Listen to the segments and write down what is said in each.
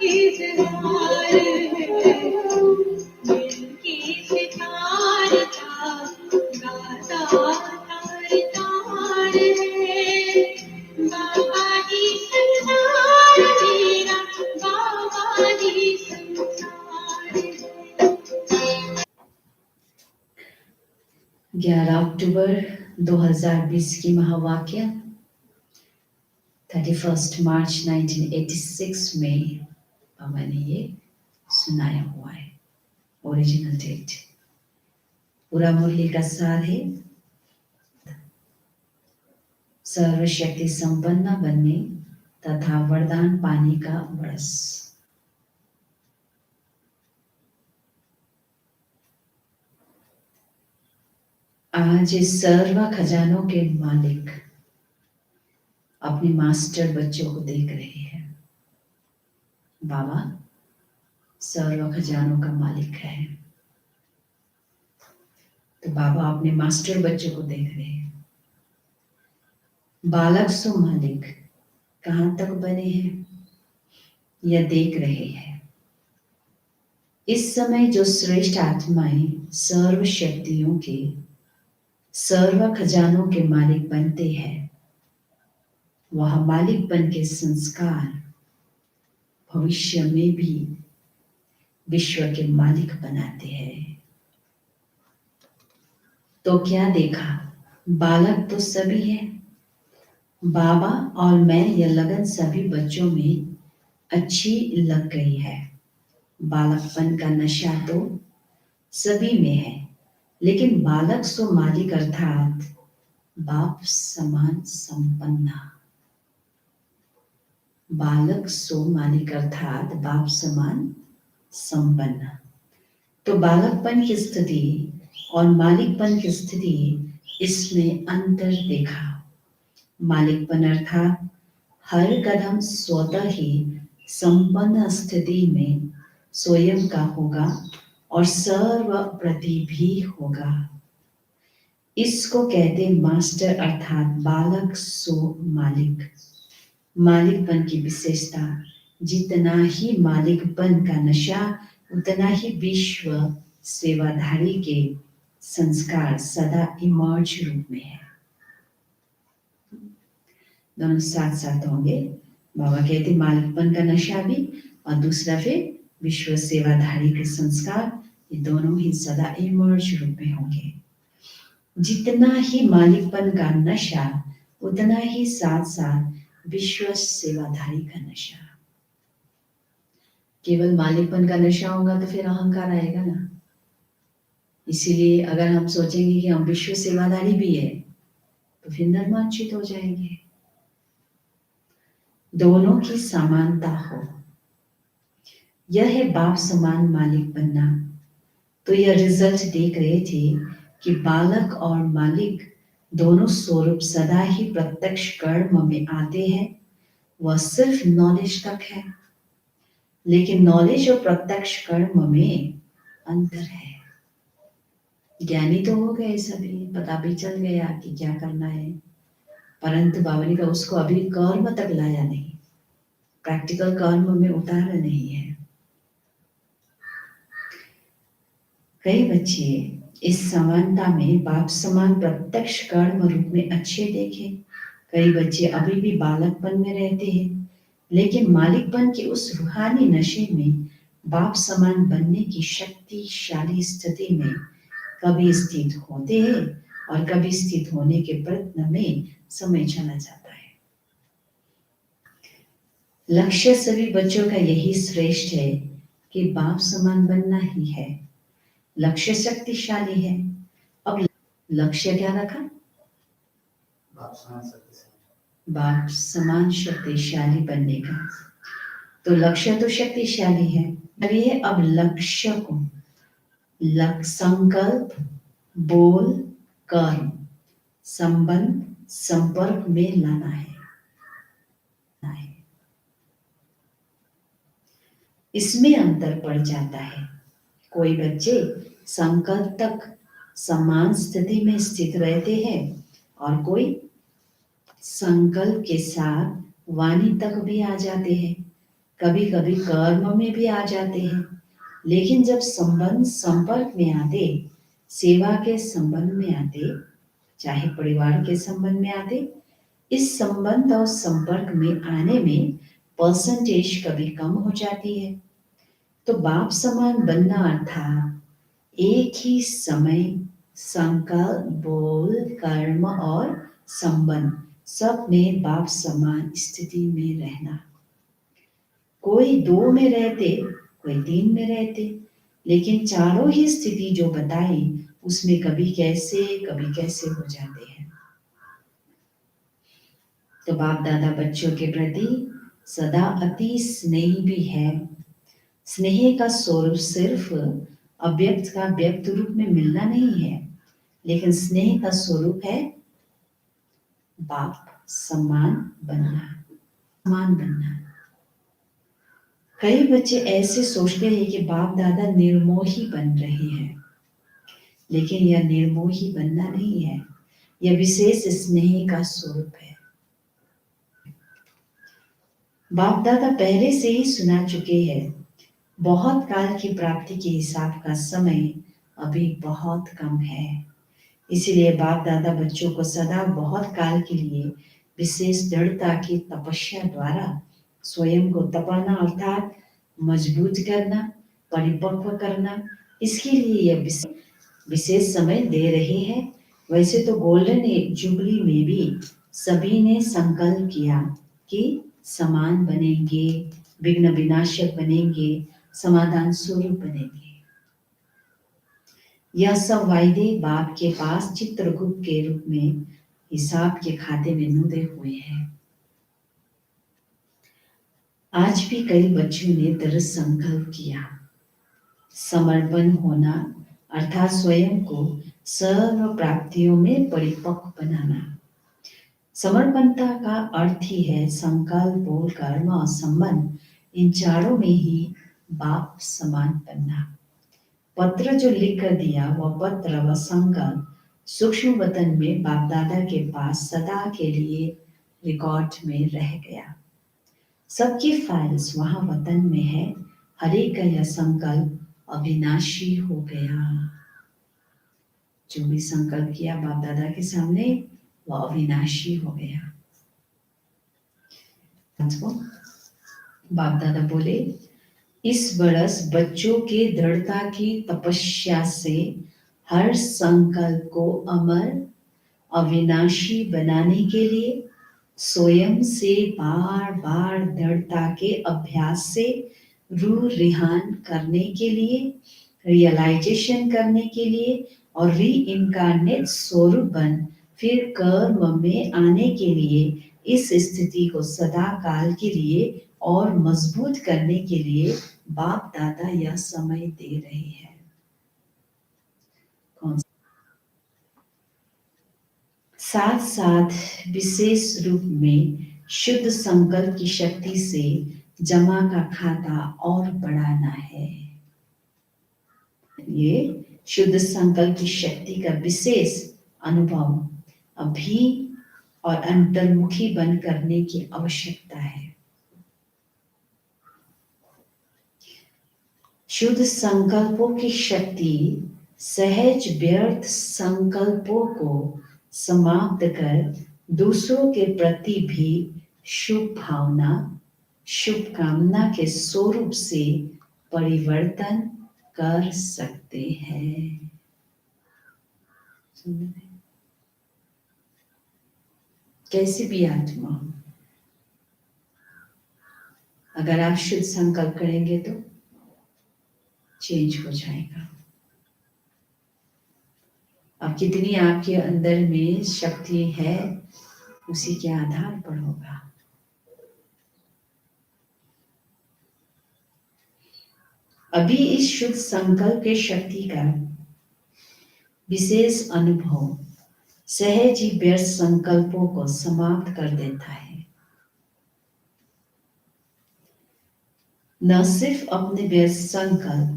इजहार है दिल की सितार का गाता तार तार है बाबा ही संसार मेरा बाबा ही संसार है। 11 अक्टूबर 2020 की महावाक्य 31 मार्च 1986 में बाबा ने ये सुनाया हुआ है। ओरिजिनल डेट पूरा मुरली का सार है सर्वशक्ति संपन्न बनने तथा वरदान पाने का बरस। आज इस सर्व खजानों के मालिक अपने मास्टर बच्चों को देख रहे हैं। बाबा सर्व खजानों का मालिक है, तो बाबा अपने मास्टर बच्चों को देख रहे हैं। बालक सो मालिक कहाँ तक बने हैं यह देख रहे हैं। इस समय जो श्रेष्ठ आत्माएं सर्व शक्तियों के सर्व खजानों के मालिक बनते हैं, वह मालिकपन के संस्कार भविष्य में भी विश्व के मालिक बनाते हैं। तो क्या देखा, बालक तो सभी है। बाबा और मैं यह लगन सभी बच्चों में अच्छी लग गई है। बालकपन का नशा तो सभी में है, लेकिन बालक सो मालिक अर्थात बाप समान संपन्न। बालक सो मालिक अर्थात बाप समान संपन्न। तो बालकपन की स्थिति और मालिकपन की स्थिति, इसमें अंतर देखा। मालिकपन अर्थात हर कदम स्वतः ही संपन्न स्थिति में स्वयं का होगा और सर्व प्रति भी होगा। इसको कहते मास्टर अर्थात बालक सो मालिक। मालिकपन की विशेषता, जितना ही मालिकपन का नशा उतना ही विश्व सेवाधारी के संस्कार सदा इमर्ज रूप में है। दोनों साथ साथ होंगे। बाबा कहते मालिकपन का नशा भी और दूसरा फिर विश्व सेवाधारी के संस्कार, ये दोनों ही सदा इमर्ज रूप में होंगे। जितना ही मालिकपन का नशा उतना ही साथ साथ विश्व सेवाधारी का नशा। केवल मालिकपन का नशा होगा तो फिर अहंकार आएगा ना। इसीलिए अगर हम सोचेंगे कि हम विश्व सेवाधारी भी है तो फिर नर्मांचित हो जाएंगे। दोनों की समानता हो, यह है बाप समान मालिक बनना। तो यह रिजल्ट देख रहे थे कि बालक और मालिक दोनों स्वरूप सदा ही प्रत्यक्ष कर्म में आते हैं। वह सिर्फ नॉलेज तक है, लेकिन नॉलेज और प्रत्यक्ष कर्म में अंतर है। ज्ञानी तो हो गए सभी, पता भी चल गया कि क्या करना है, परंतु बाबा ने कहा उसको अभी कर्म तक लाया नहीं, प्रैक्टिकल कर्म में उतारा नहीं है। कई बच्चे इस समानता में बाप समान प्रत्यक्ष कर्म रूप में अच्छे देखे। कई बच्चे अभी भी बालकपन में रहते हैं, लेकिन मालिकपन के उस रूहानी नशे में बाप समान बनने की शक्तिशाली स्थिति में कभी स्थित होते हैं और कभी स्थित होने के प्रयत्न में समय चला जाता है। लक्ष्य सभी बच्चों का यही श्रेष्ठ है कि बाप समान बनना ही है। लक्ष्य शक्तिशाली है। अब लक्ष्य क्या रखा? बाप समान शक्तिशाली बनने का। तो लक्ष्य तो शक्तिशाली है, ये अब लक्ष्य को संकल्प, बोल, कर्म, संबंध, संपर्क में लाना है। इसमें अंतर पड़ जाता है। कोई बच्चे संकल्प तक समान स्थिति में स्थित रहते हैं और कोई संकल्प के साथ वाणी तक भी आ जाते हैं। कभी कभी कर्म में भी आ जाते हैं, लेकिन जब संबंध संपर्क में आते, सेवा के संबंध में आते, चाहे परिवार के संबंध में आते, इस संबंध और संपर्क में आने में परसेंटेज कभी कम हो जाती है। तो बाप समान बनना अर्थात एक ही समय संकल्प, बोल, कर्म और संबंध सब में बाप समान स्थिति में रहना। कोई 2 में रहते, कोई 3 में रहते, लेकिन चारों ही स्थिति जो बताई उसमें कभी कैसे हो जाते हैं। तो बाप दादा बच्चों के प्रति सदा अति स्नेही भी है। स्नेह का स्वरूप सिर्फ अव्यक्त का व्यक्त रूप में मिलना नहीं है, लेकिन स्नेह का स्वरूप है बाप समान बनना, समान बनना। कई बच्चे ऐसे सोचते हैं कि बाप दादा निर्मोही बन रहे हैं, लेकिन यह निर्मोही बनना नहीं है, यह विशेष स्नेह का स्वरूप है। बाप दादा पहले से ही सुना चुके हैं, बहुत काल की प्राप्ति के हिसाब का समय अभी बहुत कम है। इसीलिए बाप दादा बच्चों को सदा बहुत काल के लिए विशेष दृढ़ता की तपस्या द्वारा स्वयं को तपाना अर्थात मजबूत करना, परिपक्व करना, इसके लिए यह विशेष समय दे रहे हैं। वैसे तो गोल्डन जुबली में भी सभी ने संकल्प किया कि समान बनेंगे, विघ्न विनाशक बनेंगे, समाधान स्वरूप बनेंगे। यह सब वायदे बाप के पास चित्रगुप्त के रूप में हिसाब के खाते में नुदे हुए हैं। आज भी कई बच्चों ने दृढ़ संकल्प किया, समर्पण होना अर्थात स्वयं को सर्व प्राप्तियों में परिपक्व बनाना। समर्पणता का अर्थ ही है संकल्प, बोल, कर्म और संबंध, इन चारों में ही बाप समान बनना। पत्र जो लिख कर दिया वह पत्र व संकल्प सूक्ष्म वतन में बाप दादा के पास सदा के लिए रिकॉर्ड में रह गया। सबकी फाइल्स वहां वतन में है। हरे का यह संकल्प अविनाशी हो गया। जो भी संकल्प किया बाप दादा के सामने वह अविनाशी हो गया। बाप दादा बोले, इस बरस बच्चों के दृढ़ता की तपस्या से हर संकल्प को अमर अविनाशी बनाने के लिए स्वयं से बार बार दृढ़ता के अभ्यास से रूह रिहान करने के लिए, रियलाइजेशन करने के लिए और री इनकारनेट स्वरूप बन फिर कर्म में आने के लिए, इस स्थिति को सदा काल के लिए और मजबूत करने के लिए बाप दादा यह समय दे रहे हैं। साथ साथ विशेष रूप में शुद्ध संकल्प की शक्ति से जमा का खाता और बढ़ाना है। ये शुद्ध संकल्प की शक्ति का विशेष अनुभव अभी और अंतर्मुखी बन करने की आवश्यकता है। शुद्ध संकल्पों की शक्ति सहज व्यर्थ संकल्पों को समाप्त कर दूसरों के प्रति भी शुभ भावना, शुभकामना के स्वरूप से परिवर्तन कर सकते हैं। कैसी भी आत्मा हो, अगर आप शुद्ध संकल्प करेंगे तो चेंज हो जाएगा। अब कितनी आपके अंदर में शक्ति है उसी के आधार पर होगा। अभी इस शुद्ध संकल्प के शक्ति का विशेष अनुभव सहज ही व्यर्थ संकल्पों को समाप्त कर देता है। न सिर्फ अपने व्यर्थ संकल्प,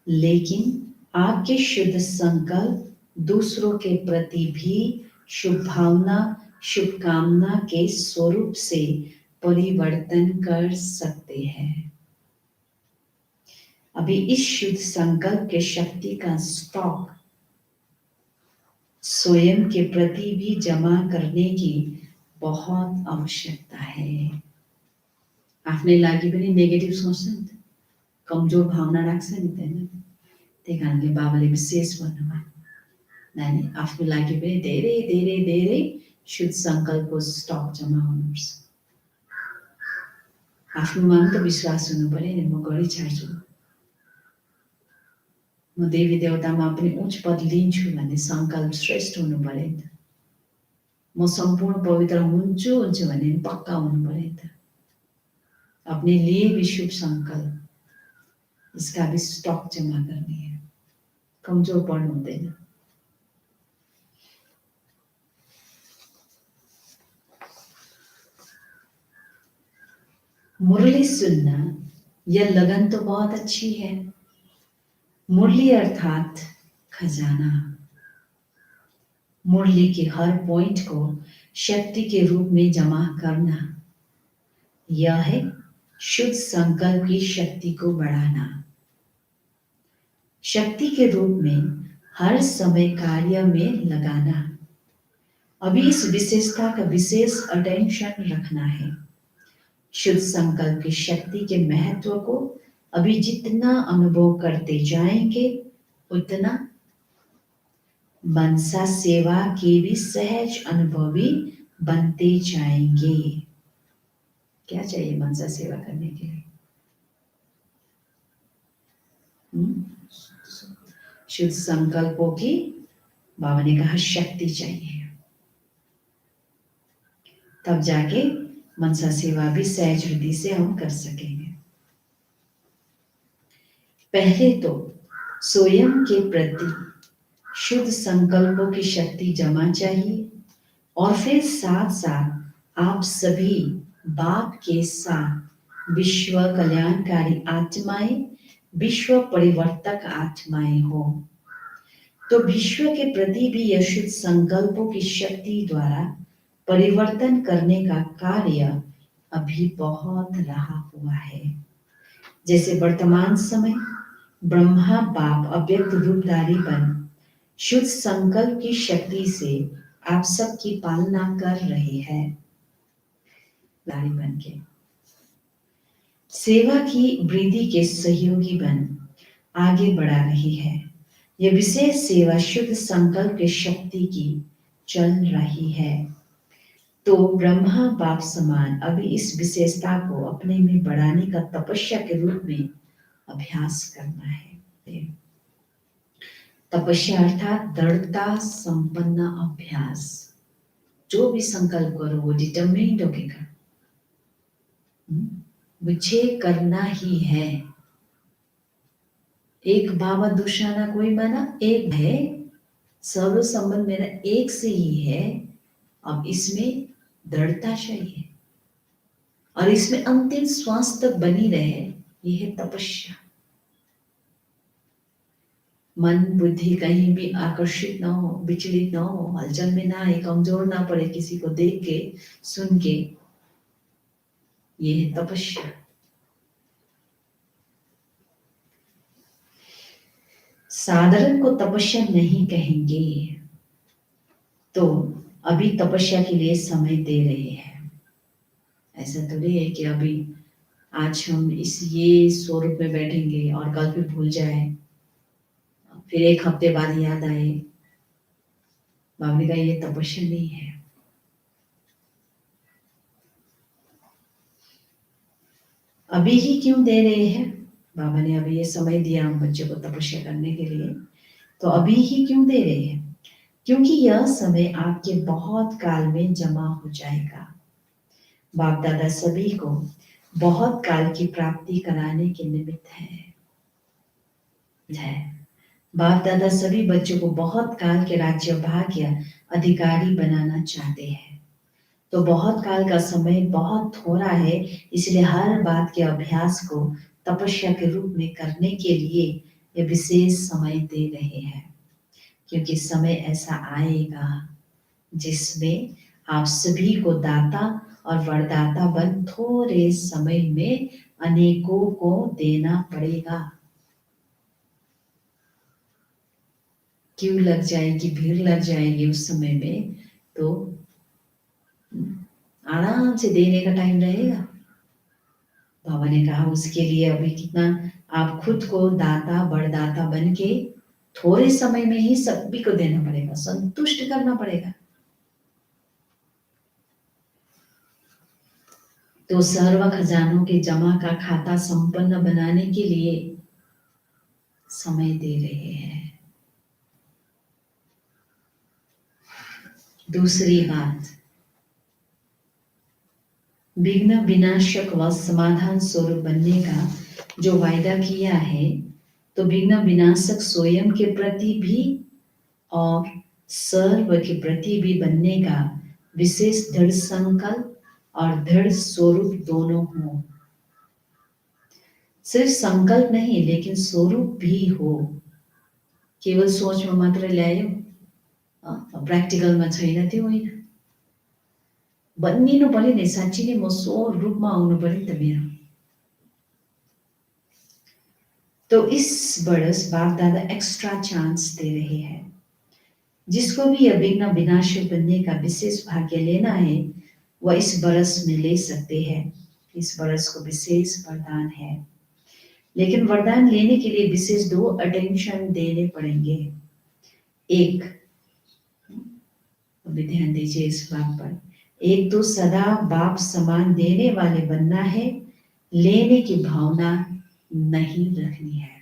लेकिन आपके शुद्ध संकल्प दूसरों के प्रति भी शुभ भावना, शुभकामना के स्वरूप से परिवर्तन कर सकते हैं। अभी इस शुद्ध संकल्प के शक्ति का स्टॉक स्वयं के प्रति भी जमा करने की बहुत आवश्यकता है। आफ्नै लागि पनि नेगेटिभ सोच्छ नि त, कमजोर भावना राख्छ नि त हैन। त्यही कारणले बाबाले विशेष भन्नुभयो, नानी आफ्नो लागि पनि धेरै धेरै धेरै शुद्ध सङ्कल्पको स्टक जम्मा हुनुपर्छ। आफ्नोमा पनि त विश्वास हुनु पर्यो नि, म गरी छाड्छु, म देवी देवतामा पनि उच्च पद लिन्छु भन्ने सङ्कल्प श्रेष्ठ हुनु पर्यो नि त। म सम्पूर्ण पवित्र हुन्छु भन्ने पक्का हुनु पर्यो नि त। अपने लिए भी शुभ संकल्प, इसका भी स्टॉक जमा करनी है, कमजोर पड़ना हुँदैन। मुरली सुनना, यह लगन तो बहुत अच्छी है। मुरली अर्थात खजाना। मुरली के हर पॉइंट को शक्ति के रूप में जमा करना, यह है शुद्ध संकल्प की शक्ति को बढ़ाना। शक्ति के रूप में हर समय कार्य में लगाना। अभी इस विशेषता का विशेष अटेंशन रखना है। शुद्ध संकल्प की शक्ति के महत्व को अभी जितना अनुभव करते जाएंगे उतना मनसा सेवा के भी सहज अनुभवी बनते जाएंगे। क्या चाहिए मनसा सेवा करने के लिए? शुद्ध संकल्पों की, बाबा ने कहा, शक्ति चाहिए, तब जाके मनसा सेवा भी सहज हृदय से हम कर सकेंगे। पहले तो स्वयं के प्रति शुद्ध संकल्पों की शक्ति जमा चाहिए, और फिर साथ साथ आप सभी बाप के साथ विश्व कल्याणकारी आत्माएं, विश्व परिवर्तक आत्माएं हो, तो विश्व के प्रति भी यह शुद्ध संकल्पों की शक्ति द्वारा परिवर्तन करने का कार्य अभी बहुत रहा हुआ है। जैसे वर्तमान समय ब्रह्मा बाप अव्यक्त रूपधारी बन शुद्ध संकल्प की शक्ति से आप सबकी पालना कर रहे हैं, लारी बन के सेवा की वृद्धि के सहयोगी बन आगे बढ़ा रही है। यह विशेष सेवा शुद्ध संकल्प की शक्ति की चल रही है। तो ब्रह्मा बाप समान अभी इस विशेषता को अपने में बढ़ाने का तपस्या के रूप में अभ्यास करना है। तपस्या अर्थात दृढ़ता संपन्न अभ्यास। जो भी संकल्प करो वो डिटरमिन्ड होगा, मुझे करना ही है। एक बाबा दूसरा ना कोई माना, एक है, सर्व संबंध मेरा एक से ही है। अब इसमें दृढ़ता चाहिए और इसमें अंतिम श्वास तक बनी रहे, यह है तपस्या। मन बुद्धि कहीं भी आकर्षित ना हो, विचलित ना हो, हलचल में ना आए, कमजोर ना पड़े किसी को देख के सुन के, यह है तपस्या। साधारण को तपस्या नहीं कहेंगे, तो अभी तपस्या के लिए समय दे रहे हैं। ऐसा तो नहीं है कि अभी आज हम ये स्वरूप में बैठेंगे और कल फिर भूल जाए, फिर एक हफ्ते बाद याद आए। बाबा ने कहा ये तपस्या नहीं है। अभी ही क्यों दे रहे हैं? बाबा ने अभी ये समय दिया हम बच्चों को तपस्या करने के लिए, तो अभी ही क्यों दे रहे हैं? क्योंकि यह समय आपके बहुत काल में जमा हो जाएगा। बाप दादा सभी को बहुत काल की प्राप्ति कराने के निमित्त है। बाप दादा सभी बच्चों को बहुत काल के राज्य भाग्य अधिकारी बनाना चाहते हैं। तो बहुत काल का समय बहुत थोड़ा है, इसलिए हर बात के अभ्यास को तपस्या के रूप में करने के लिए ये विशेष समय दे रहे हैं। क्योंकि समय ऐसा आएगा जिसमें आप सभी को दाता और वरदाता बन थोड़े समय में अनेकों को देना पड़ेगा। क्यों लग जाएगी, भीड़ लग जाएगी उस समय में, तो आराम से देने का टाइम रहेगा। बाबा ने कहा उसके लिए अभी कितना आप खुद को दाता बड़दाता बन के थोड़े समय में ही सभी को देना पड़ेगा, संतुष्ट करना पड़ेगा। तो सर्व खजानों के जमा का खाता संपन्न बनाने के लिए समय दे रहे हैं। दूसरी बात, विघ्न विनाशक व समाधान स्वरूप बनने का जो वायदा किया है, तो विघ्न विनाशक स्वयं के प्रति भी और सर्व के प्रति भी बनने का विशेष दृढ़ संकल्प और दृढ़ स्वरूप दोनों हो। सिर्फ संकल्प नहीं लेकिन स्वरूप भी हो। केवल सोच में मात्र ल्यायो, प्र्याक्टिकलमा छैन त्यो होइन। बनिनु पर्यो नि, साँच्ची नै म सो रूपमा आउनु पर्यो नि त मेरो। तो इस बरस बाप दादा एक्स्ट्रा चांस दे रहे हैं। जिसको भी यह विघ्न विनाशक बनने का विशेष भाग्य लेना है वह इस बरस में ले सकते हैं। इस बरस को विशेष वरदान है, लेकिन वरदान लेने के लिए विशेष 2 अटेंशन देने पड़ेंगे। एक, अभी ध्यान दीजिए इस बात पर, एक तो सदा बाप समान देने वाले बनना है, लेने की भावना नहीं रखनी है।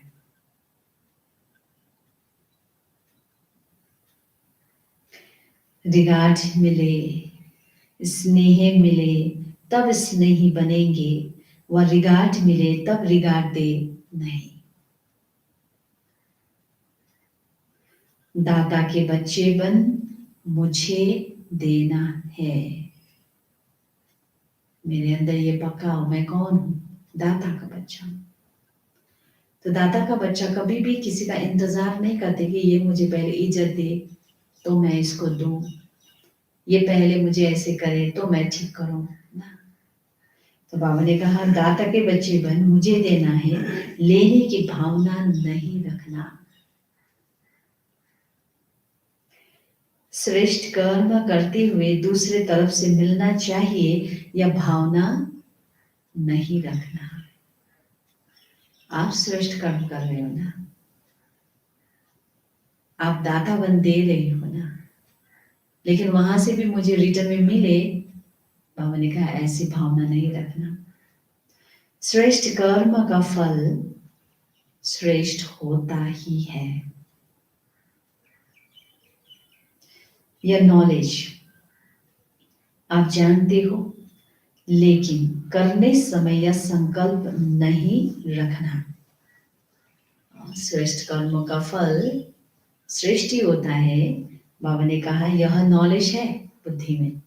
रिगार्ड मिले, स्नेह मिले तब स्नेही बनेंगे, वह रिगार्ड मिले तब रिगार्ड दे नहीं। दाता के बच्चे बन मुझे देना है। मेरे अंदर ये पक्का हो, मैं कौन हूं? दाता का बच्चा। तो दाता का बच्चा कभी भी किसी का इंतजार नहीं करते कि ये मुझे पहले इज्जत दे तो मैं इसको दूं, ये पहले मुझे ऐसे करे तो मैं ठीक करूं ना। तो बाबा ने कहा दाता के बच्चे बन मुझे देना है, लेने की भावना नहीं रखना। श्रेष्ठ कर्म करते हुए दूसरे तरफ से मिलना चाहिए, यह भावना नहीं रखना। आप श्रेष्ठ कर्म कर रहे हो ना, आप दाता बन दे रहे हो ना, लेकिन वहां से भी मुझे रिटर्न में मिले, बाबा ने कहा ऐसी भावना नहीं रखना। श्रेष्ठ कर्म का फल श्रेष्ठ होता ही है। यह नॉलेज आप जानते हो, लेकिन करने समय यह संकल्प नहीं रखना। श्रेष्ठ कर्मों का फल श्रेष्ठ ही होता है। बाबा ने कहा यह नॉलेज है बुद्धि में,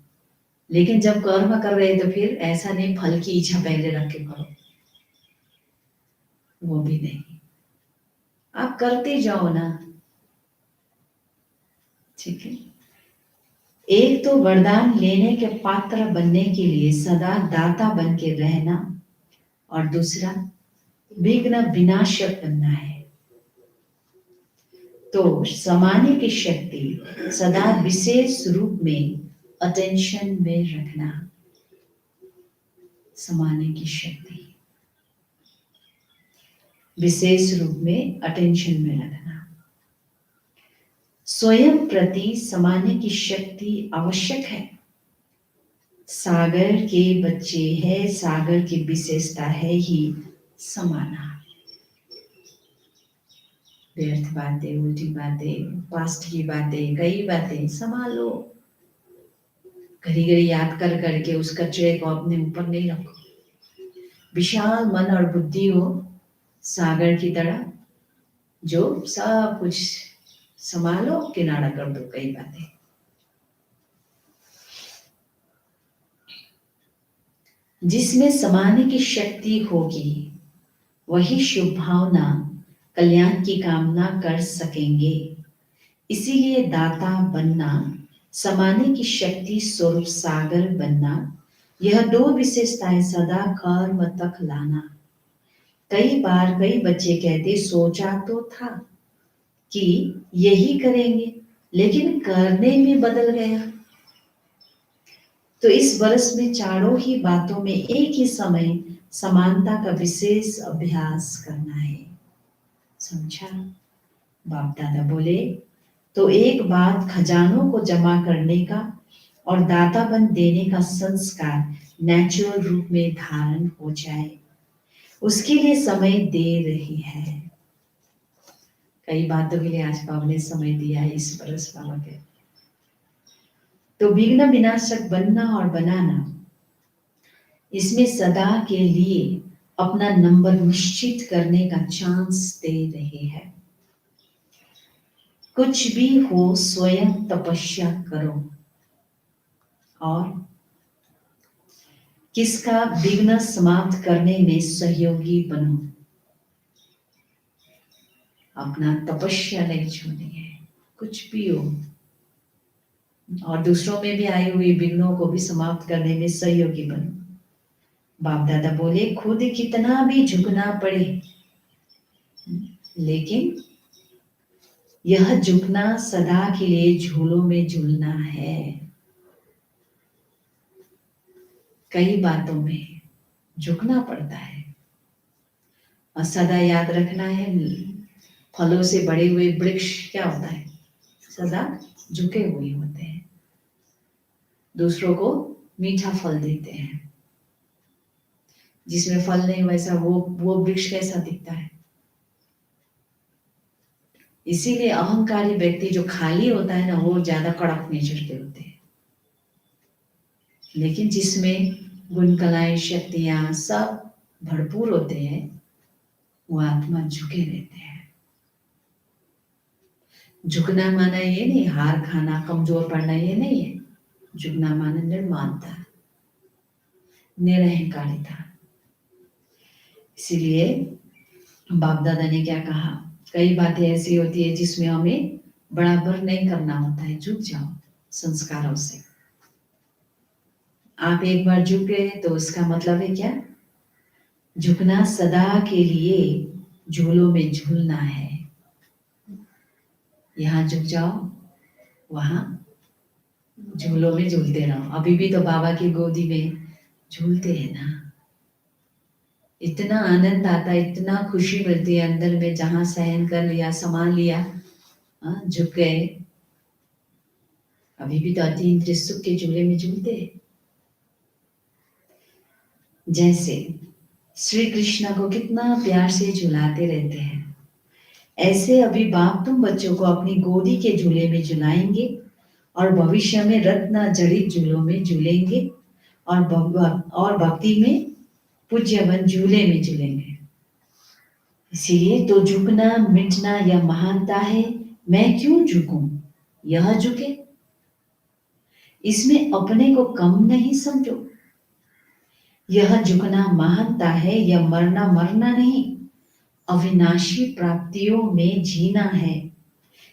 लेकिन जब कर्म कर रहे तो फिर ऐसा नहीं फल की इच्छा पहले रख के करो, वो भी नहीं, आप करते जाओ ना, ठीक है। एक तो वरदान लेने के पात्र बनने के लिए सदा दाता बन के रहना, और दूसरा विघ्न विनाशक बनना है। तो समाने की शक्ति सदा विशेष रूप में अटेंशन में रखना। समाने की शक्ति विशेष रूप में अटेंशन में रखना। स्वयं प्रति समाने की शक्ति आवश्यक है। सागर के बच्चे हैं, सागर की विशेषता है ही समाना। व्यर्थ बातें, उल्टी बातें, पास्ट की बातें, कई बातें संभालो। घड़ी घड़ी याद कर करके उस कचरे को अपने ऊपर नहीं रखो। विशाल मन और बुद्धि हो सागर की तरह, जो सब कुछ संभालो, किनारा कर दो कई बातें। जिसमें समाने की शक्ति होगी वही शुभ भावना कल्याण की कामना कर सकेंगे। इसीलिए दाता बनना, समाने की शक्ति स्वरूप सागर बनना, यह दो विशेषताएं सदा कर्म तक लाना। कई बार कई बच्चे कहते सोचा तो था कि यही करेंगे, लेकिन करने में बदल गया। तो इस वर्ष में चारों ही बातों में एक ही समय समानता का विशेष अभ्यास करना है। समझा? बाप दादा बोले, तो एक बात खजानों को जमा करने का और दातापन देने का संस्कार नेचुरल रूप में धारण हो जाए, उसके लिए समय दे रही है। कई बातों के लिए आज बाबा ने समय दिया है इस बरस बाबा के। तो विघ्न विनाशक बनना और बनाना, इसमें सदा के लिए अपना नंबर निश्चित करने का चांस दे रहे हैं। कुछ भी हो स्वयं तपस्या करो और किसका विघ्न समाप्त करने में सहयोगी बनो। अपना तपस्या नहीं छोड़नी है, कुछ भी हो, और दूसरों में भी आई हुई विघ्नों को भी समाप्त करने में सहयोगी बनो। बाप दादा बोले, खुद कितना भी झुकना पड़े, लेकिन यह झुकना सदा के लिए झूलों में झूलना है। कई बातों में झुकना पड़ता है और सदा याद रखना है, फलों से बड़े हुए वृक्ष क्या होता है, सदा झुके हुए होते हैं, दूसरों को मीठा फल देते हैं। जिसमें फल नहीं वैसा वो वृक्ष कैसा दिखता है। इसीलिए अहंकारी व्यक्ति जो खाली होता है ना, वो ज्यादा कड़क नेचर के होते हैं, लेकिन जिसमें गुण कलाएं शक्तियां सब भरपूर होते हैं, वो आत्मा झुके रहते हैं। झुकना माना ये नहीं हार खाना, कमजोर पड़ना, ये नहीं है। झुकना माना निर्मानता, निरहंकारिता। इसीलिए बाप दादा ने क्या कहा, कई बातें ऐसी होती है जिसमें हमें बराबर नहीं करना होता है, झुक जाओ संस्कारों से। आप एक बार झुक गए तो उसका मतलब है क्या, झुकना सदा के लिए झूलों में झूलना है। यहाँ झुक जाओ, वहां झूलों में झूलते रहो। अभी भी तो बाबा की गोदी में झूलते हैं ना। इतना आनंद आता है, इतना खुशी मिलती है अंदर में, जहां सहन कर लिया, संभाल लिया, झुक गए। अभी भी तो अति इंद्रिय सुख के झूले में झूलते हैं। जैसे श्री कृष्ण को कितना प्यार से झुलाते रहते हैं, ऐसे अभी बाप तुम बच्चों को अपनी गोदी के झूले में झुलाएंगे और भविष्य में रत्न जड़ित झूलों में झूलेंगे और भक्ति में पूज्यवन झूले में झूलेंगे। इसीलिए तो झुकना मिटना यह महानता है। मैं क्यों झुकूं, यह झुके। इसमें अपने को कम नहीं समझो। यह झुकना महानता है, यह मरना नहीं, अविनाशी प्राप्तियों में जीना है।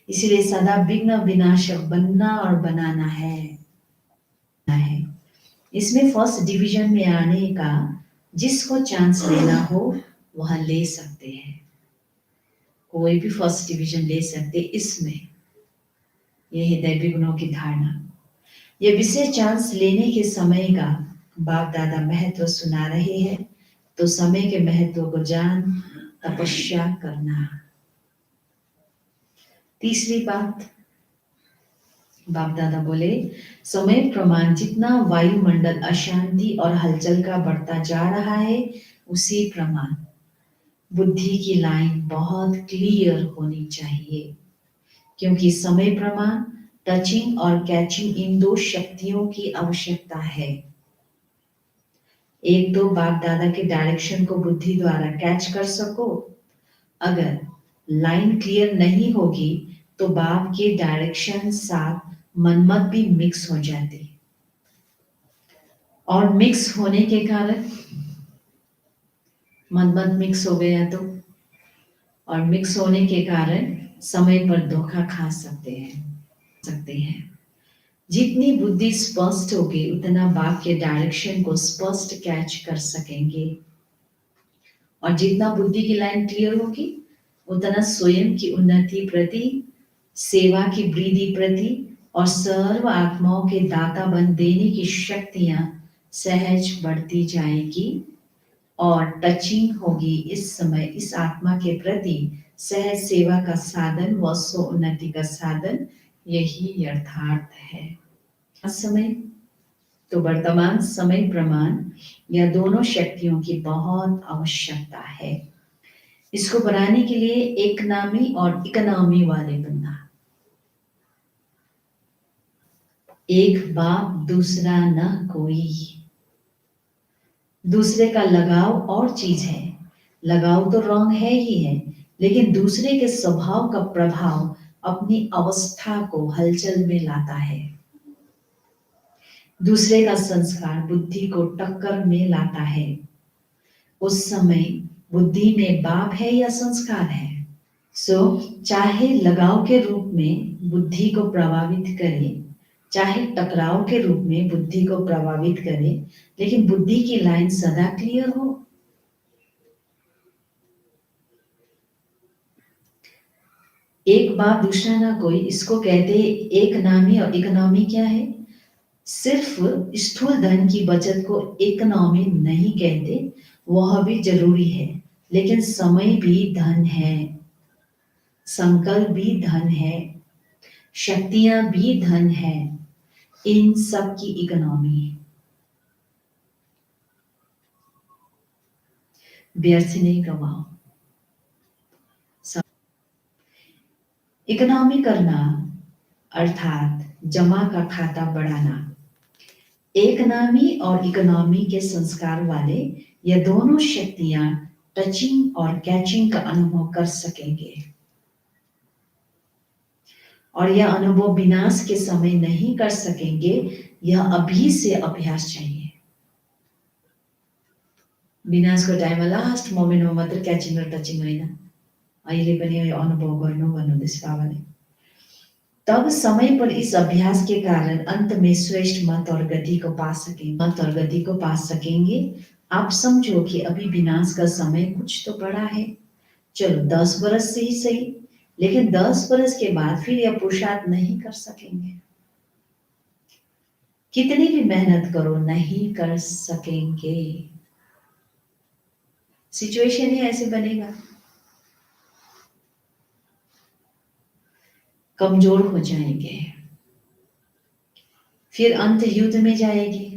इसलिए सदा विघ्न विनाशक बनना और बनाना है। इसमें फर्स्ट डिवीजन में आने का जिसको चांस लेना हो वह ले सकते हैं, कोई भी फर्स्ट डिवीजन ले सकते। इसमें यह हृदय विघ्नों की धारणा, यह विशेष चांस लेने के समय का बाप दादा महत्व सुना रहे हैं। तो समय के महत्व को जान तपस्या करना। तीसरी बात, बाप दादा बोले, समय प्रमाण जितना वायुमंडल अशांति और हलचल का बढ़ता जा रहा है, उसी प्रमाण बुद्धि की लाइन बहुत क्लियर होनी चाहिए। क्योंकि समय प्रमाण टचिंग और कैचिंग, इन दो शक्तियों की आवश्यकता है। एक तो बाप दादा के डायरेक्शन को बुद्धि द्वारा कैच कर सको। अगर लाइन क्लियर नहीं होगी तो बाप के डायरेक्शन साथ मनमत भी मिक्स हो जाती, और मिक्स होने के कारण मनमत मिक्स हो गया तो, और मिक्स होने के कारण समय पर धोखा खा सकते हैं। जितनी बुद्धि स्पष्ट होगी उतना बाप के डायरेक्शन को स्पष्ट कैच कर सकेंगे, और जितना बुद्धि की लाइन क्लियर होगी उतना स्वयं की उन्नति प्रति, सेवा की वृद्धि प्रति और सर्व आत्माओं के दाता बन देने की शक्तियां सहज बढ़ती जाएगी, और टचिंग होगी इस समय इस आत्मा के प्रति सहज सेवा का साधन व स्व उन्नति का साधन। यही यथार्थ है। समय तो वर्तमान समय प्रमाण या दोनों शक्तियों की बहुत आवश्यकता है। इसको बनाने के लिए एक नामी और इकोनॉमी वाले बनना। एक बाप दूसरा न कोई। दूसरे का लगाव और चीज है, लगाव तो रॉन्ग है ही है, लेकिन दूसरे के स्वभाव का प्रभाव अपनी अवस्था को हलचल में लाता है। दूसरे का संस्कार बुद्धि को टक्कर में लाता है। उस समय बुद्धि में बाप है या संस्कार है। चाहे लगाव के रूप में बुद्धि को प्रभावित करे, चाहे टकराव के रूप में बुद्धि को प्रभावित करे, लेकिन बुद्धि की लाइन सदा क्लियर हो। एक बाप दूसरा ना कोई, इसको कहते एक नामी। और इकोनॉमी क्या है? सिर्फ स्थूल धन की बचत को इकोनॉमी नहीं कहते, वह भी जरूरी है, लेकिन समय भी धन है, संकल्प भी धन है, शक्तियां भी धन है, इन सब की इकोनॉमी। व्यर्थ नहीं गवाओ। इकोनॉमी करना अर्थात जमा का खाता बढ़ाना। एक नामी और इकोनॉमी के संस्कार वाले ये दोनों शक्तियां टचिंग और कैचिंग का अनुभव कर सकेंगे, और यह अनुभव विनाश के समय नहीं कर सकेंगे। यह अभी से अभ्यास चाहिए। विनाशको टाइममा लास्ट मोमेन्टमा मात्र क्याचिङ र टचिङ होइन, अहिले पनि यो अनुभव गर्नु भन्नुहुँदैछ बाबाले। तब समय पर इस अभ्यास के कारण अंत में श्रेष्ठ मत और गति को पा सकेंगे। आप समझो कि अभी विनाश का समय कुछ तो बड़ा है, चलो 10 बरस से ही सही, लेकिन 10 बरस के बाद फिर यह पुरुषार्थ नहीं कर सकेंगे। कितनी भी मेहनत करो नहीं कर सकेंगे। सिचुएशन ही ऐसे बनेगा, कमजोर हो जाएंगे, फिर अंत युद्ध में जाएगी।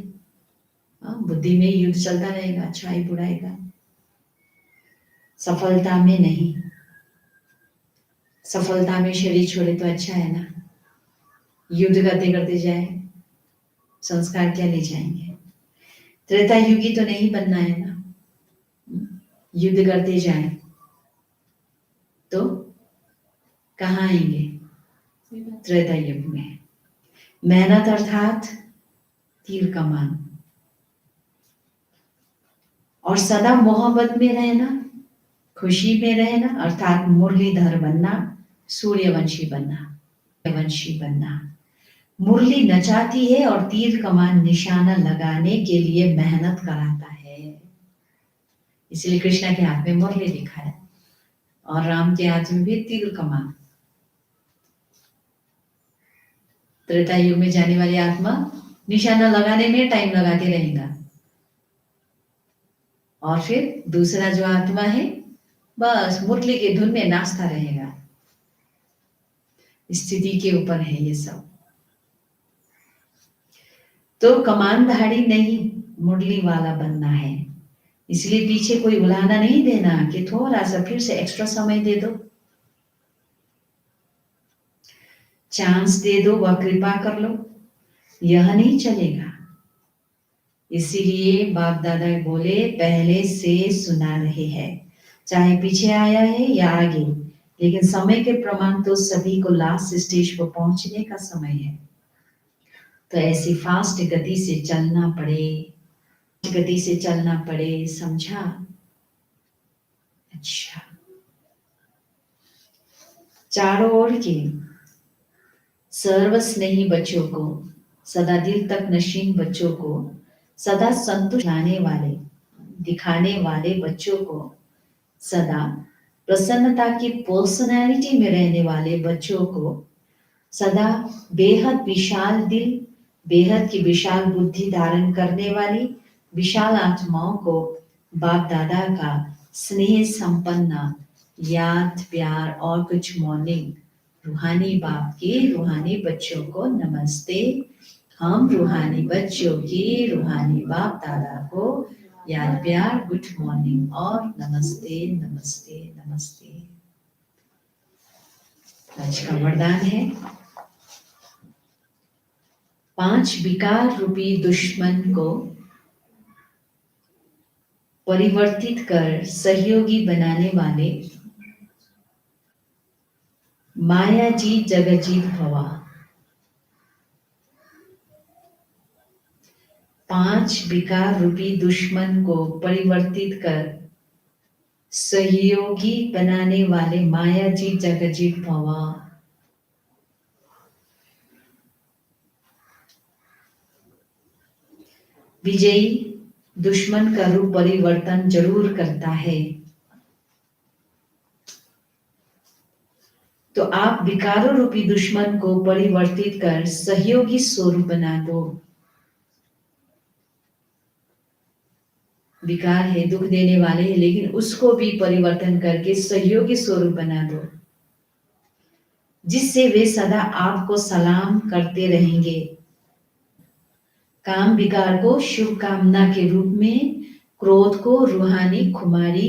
बुद्धि में युद्ध चलता रहेगा, अच्छाई बुराई का, सफलता में नहीं। सफलता में शरीर छोड़े तो अच्छा है ना, युद्ध करते करते जाए, संस्कार क्या ले जाएंगे। त्रेता युगी तो नहीं बनना है ना, युद्ध करते जाए तो कहाँ आएंगे? त्रेता युग में। मेहनत अर्थात तीर कमान, और सदा मोहब्बत में रहना, खुशी में रहना अर्थात मुरलीधर बनना, सूर्यवंशी बनना। मुरली नचाती है और तीर कमान निशाना लगाने के लिए मेहनत कराता है। इसलिए कृष्णा के हाथ में मुरली दिखा है और राम के हाथ में भी तीर कमान। त्रेता युग में जाने वाली आत्मा निशाना लगाने में टाइम लगाते रहेगा, और फिर दूसरा जो आत्मा है बस मुरली के धुन में नाचता रहेगा। स्थिति के ऊपर है ये सब। तो कमानधारी नहीं, मुरली वाला बनना है। इसलिए पीछे कोई बुलाना नहीं देना कि थोड़ा सा फिर से एक्स्ट्रा समय दे दो, चांस दे दो व कृपा कर लो, यह नहीं चलेगा। इसीलिए बाप दादा बोले पहले से सुना रहे हैं, चाहे पीछे आया है या आगे, लेकिन समय के प्रमाण तो सभी को लास्ट स्टेज पर पहुंचने का समय है। तो ऐसी फास्ट गति से चलना पड़े, समझा? अच्छा, चारों ओर के सर्वस्नेही बच्चों को सदा दिल तक नशीन बच्चों को, सदा संतुष्ट दिखाने वाले बच्चों को, सदा प्रसन्नता की पर्सनैलिटी में रहने वाले बच्चों को, सदा बेहद विशाल दिल, बेहद की विशाल बुद्धि धारण करने वाली विशाल आत्माओं को बाप दादा का स्नेह संपन्न याद प्यार और कुछ मॉर्निंग रूहानी बाप के रूहानी बच्चों को नमस्ते। हम रूहानी बच्चों की रूहानी बाप दादा को याद प्यार गुड मॉर्निंग और नमस्ते नमस्ते नमस्ते। आज का वरदान है 5 विकार रूपी दुश्मन को परिवर्तित कर सहयोगी बनाने वाले माया जी जगजीत भवा। 5 विकार रूपी दुश्मन को परिवर्तित कर सहयोगी बनाने वाले माया जी जगजीत भवा। विजयी दुश्मन का रूप परिवर्तन जरूर करता है, तो आप विकारों रूपी दुश्मन को परिवर्तित कर सहयोगी स्वरूप बना दो। विकार है, दुख देने वाले हैं, लेकिन उसको भी परिवर्तन करके सहयोगी स्वरूप बना दो, जिससे वे सदा आपको सलाम करते रहेंगे। काम विकार को शुभ कामना के रूप में, क्रोध को रूहानी खुमारी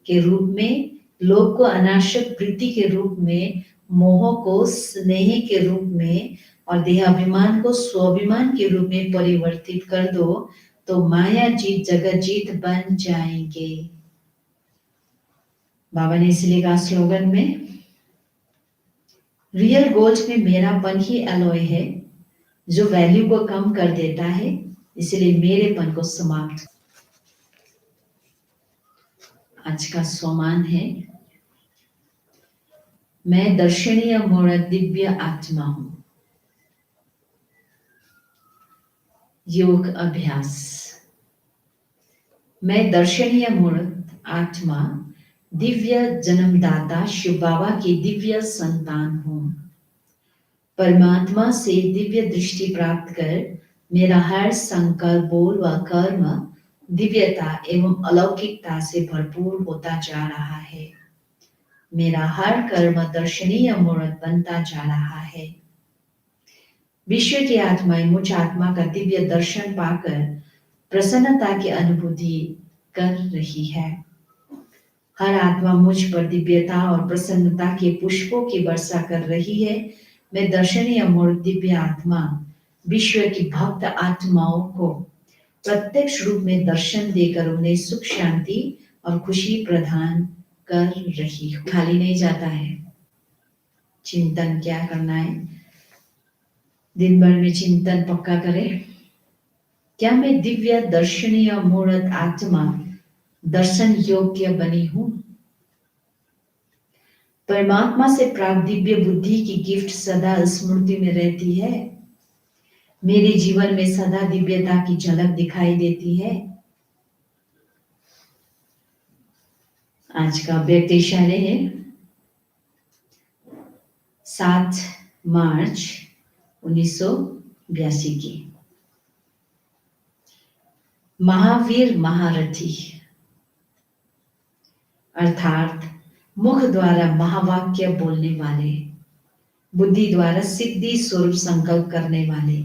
के रूप में, लोभ को अनाशक वृत्ति के रूप में, मोह को स्नेह के रूप में और देहाभिमान को स्वाभिमान के रूप में परिवर्तित कर दो, तो माया जीत जगत जीत बन जाएंगे। बाबा ने इसलिए कहा स्लोगन में, रियल गोल्ड में मेरापन ही अलॉय है जो वैल्यू को कम कर देता है, इसलिए मेरेपन को समाप्त। आज का सोमान है, मैं दर्शनीय मूर्त दिव्य आत्मा हूं। योग अभ्यास। मैं दर्शनीय मूर्त आत्मा दिव्य जन्मदाता शिव बाबा की दिव्य संतान हूं। परमात्मा से दिव्य दृष्टि प्राप्त कर मेरा हर संकल्प बोल व कर्म दिव्यता एवं अलौकिकता से भरपूर होता जा रहा है। मेरा हर कर्म दर्शनीय मूर्त बनता जा रहा है। विश्व की आत्माएं मुझ आत्मा का दिव्य दर्शन पाकर प्रसन्नता की अनुभूति कर रही है। हर आत्मा मुझ पर दिव्यता और प्रसन्नता के पुष्पों की वर्षा कर रही है। मैं दर्शनीय मूर्त दिव्य आत्मा विश्व की भक्त आत्माओं को प्रत्यक्ष रूप में दर्शन देकर उन्हें सुख शांति और खुशी प्रदान कर रही हूँ। खाली नहीं जाता है। चिंतन क्या करना है, दिन भर में चिंतन पक्का करें। क्या मैं दिव्य दर्शनीय मूर्त आत्मा दर्शन योग्य बनी हूं? परमात्मा से प्राप्त दिव्य बुद्धि की गिफ्ट सदा स्मृति में रहती है। मेरे जीवन में सदा दिव्यता की झलक दिखाई देती है। आज का व्यक्तिशैली है 7 मार्च 1982 की। महावीर महारथी अर्थात मुख द्वारा महावाक्य बोलने वाले, बुद्धि द्वारा सिद्धि स्वरूप संकल्प करने वाले,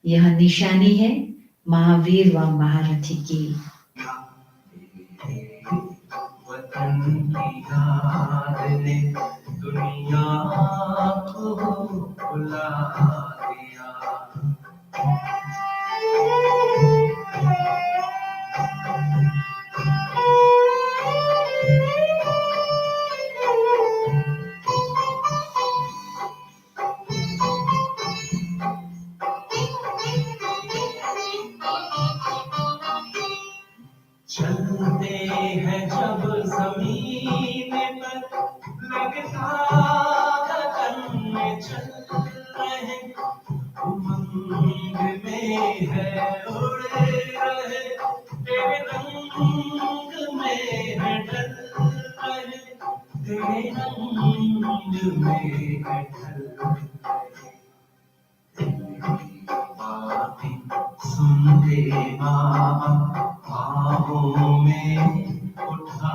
यह निशानी है महावीर व महारथी की। दुनिया को बुला दिया। चलते हैं जब जमीन पर लगता गगन में चल रहे उमंग है उड़े रहे, तेरे रंग में है ढल रहे, तेरे रंग में है ढल रहे। तेरी बातें सुनते बाबा ख्वाबों में उठा